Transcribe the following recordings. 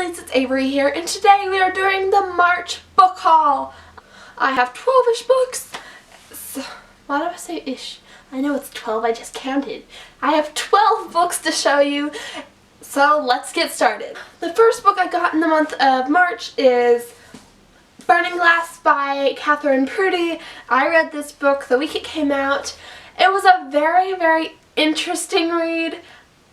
girlies, it's Avery here, and today we are doing the March book haul. I have 12-ish books. So, why do I say ish? I know it's 12, I just counted. I have 12 books to show you, so let's get started. The first book I got in the month of March is Burning Glass by Catherine Prudy. I read this book the week it came out. It was a very, very interesting read,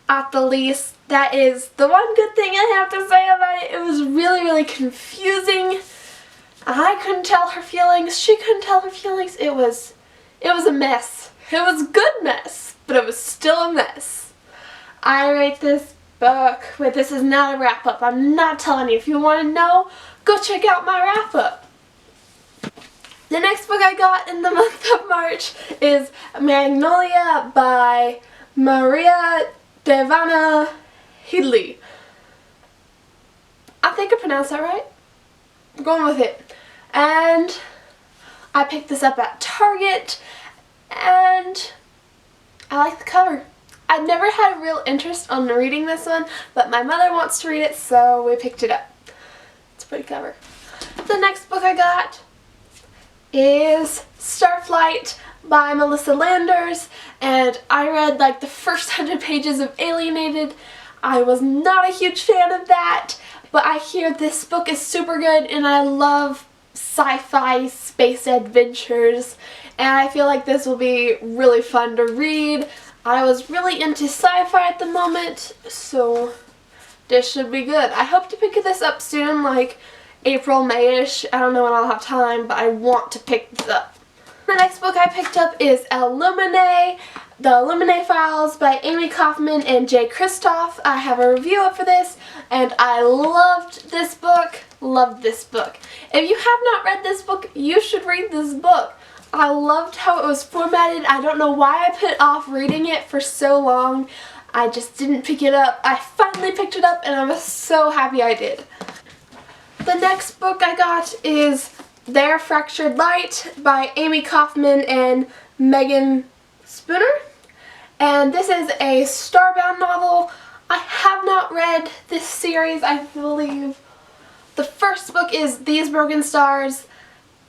at the least. That is the one good thing I have to say about it. It was really, really confusing. I couldn't tell her feelings. She couldn't tell her feelings. It was a mess. It was a good mess, but it was still a mess. I rate this book, but this is not a wrap-up. I'm not telling you. If you want to know, go check out my wrap-up. The next book I got in the month of March is Magnolia by Maria Devana Headley. I think I pronounced that right. I'm going with it. And I picked this up at Target, and I like the cover. I've never had a real interest on reading this one, but my mother wants to read it, so we picked it up. It's a pretty cover. The next book I got is Starflight by Melissa Landers, and I read like the first 100 pages of Alienated. I was not a huge fan of that, but I hear this book is super good, and I love sci-fi space adventures, and I feel like this will be really fun to read. I was really into sci-fi at the moment, so this should be good. I hope to pick this up soon, like April, May-ish. I don't know when I'll have time, but I want to pick this up. The next book I picked up is Illuminae, The Illuminae Files by Amy Kaufman and Jay Kristoff. I have a review up for this, and I loved this book. Loved this book. If you have not read this book, you should read this book. I loved how it was formatted. I don't know why I put off reading it for so long. I just didn't pick it up. I finally picked it up, and I was so happy I did. The next book I got is Their Fractured Light by Amy Kaufman and Megan Spooner. And this is a Starbound novel. I have not read this series, I believe. The first book is These Broken Stars.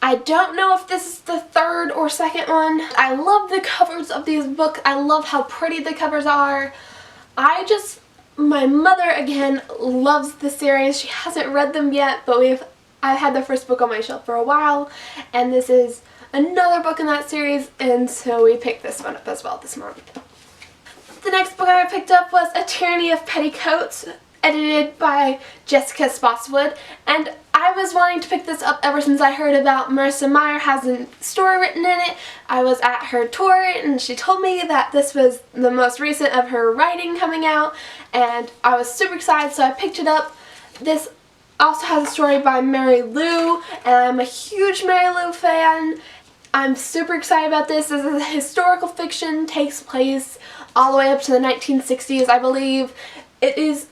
I don't know if this is the third or second one. I love the covers of these books. I love how pretty the covers are. My mother, again, loves the series. She hasn't read them yet, but I've had the first book on my shelf for a while, and this is another book in that series, and so we picked this one up as well this month. The next book I picked up was A Tyranny of Petticoats, edited by Jessica Spotswood, and I was wanting to pick this up ever since I heard about Marissa Meyer has a story written in it. I was at her tour, and she told me that this was the most recent of her writing coming out, and I was super excited, so I picked it up. This also has a story by Mary Lou, and I'm a huge Mary Lou fan. I'm super excited about this. This is a historical fiction, takes place all the way up to the 1960s, I believe. It is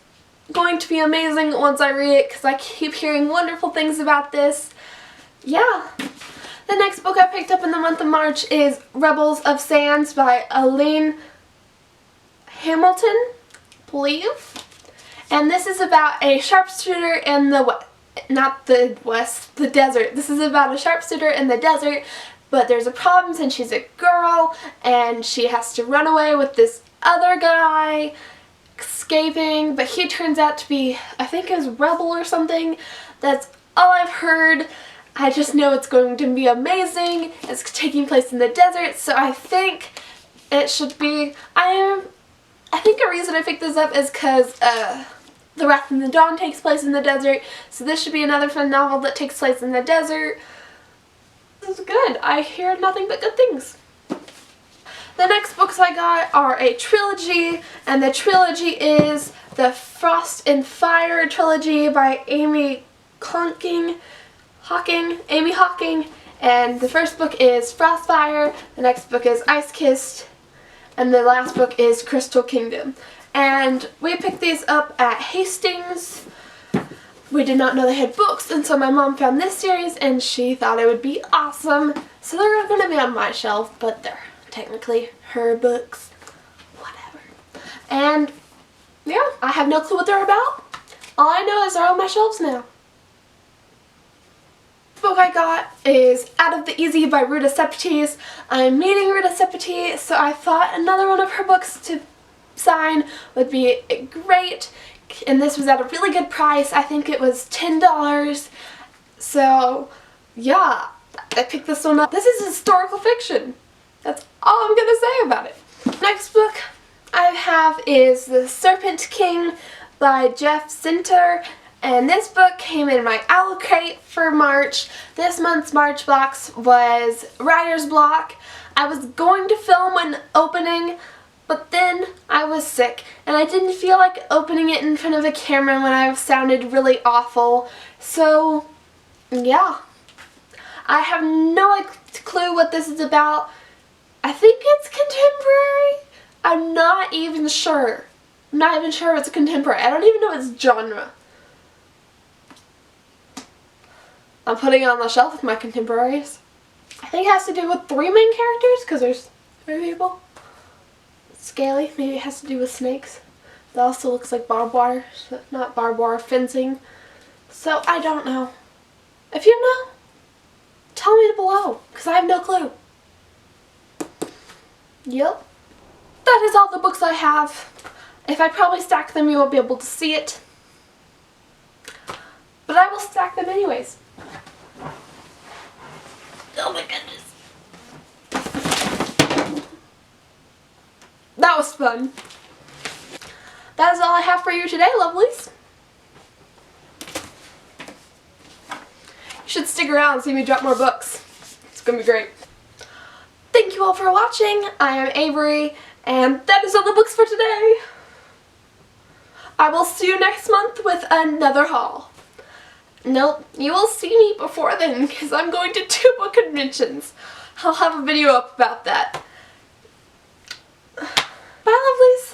going to be amazing once I read it, because I keep hearing wonderful things about this. Yeah. The next book I picked up in the month of March is Rebels of Sands by Elaine Hamilton, I believe. And this is about a sharpshooter in the the desert. This is about a sharpshooter in the desert, but there's a problem since she's a girl, and she has to run away with this other guy, escaping, but he turns out to be, I think it was Rebel or something. That's all I've heard. I just know it's going to be amazing. It's taking place in the desert, so I think it should be. I think a reason I picked this up is because The Wrath of the Dawn takes place in the desert, so this should be another fun novel that takes place in the desert. This is good. I hear nothing but good things. The next books I got are a trilogy, and the trilogy is the Frost and Fire trilogy by Amy Hocking, and the first book is Frostfire, the next book is Ice Kissed, and the last book is Crystal Kingdom. And we picked these up at Hastings. We did not know they had books, and so my mom found this series, and she thought it would be awesome. So they're going to be on my shelf, but they're technically her books. Whatever. And yeah, I have no clue what they're about, All I know is they're on my shelves now. The book I got is Out of the Easy by Ruta Sepetys. I'm meeting Ruta Sepetys, so I thought another one of her books to sign would be great. And this was at a really good price. I think it was $10. So, yeah, I picked this one up. This is historical fiction. That's all I'm going to say about it. Next book I have is The Serpent King by Jeff Sinter. And this book came in my Owl Crate for March. This month's March box was Writer's Block. I was going to film an opening, but then I was sick and I didn't feel like opening it in front of a camera when I sounded really awful. So, yeah. I have no clue what this is about. I think it's contemporary. I'm not even sure. I'm not even sure if it's contemporary. I don't even know its genre. I'm putting it on the shelf with my contemporaries. I think it has to do with 3 main characters because there's 3 people. Scaly, maybe it has to do with snakes. It also looks like barbed wire, so not barbed wire, fencing. So I don't know. If you know, tell me below because I have no clue. Yep. That is all the books I have. If I probably stack them, you won't be able to see it. But I will stack them anyways. Oh my goodness. That was fun. That is all I have for you today, lovelies. You should stick around and see me drop more books. It's gonna be great. Thank you all for watching. I am Avery, and that is all the books for today. I will see you next month with another haul. Nope, you will see me before then because I'm going to 2 book conventions. I'll have a video up about that. Bye, lovelies.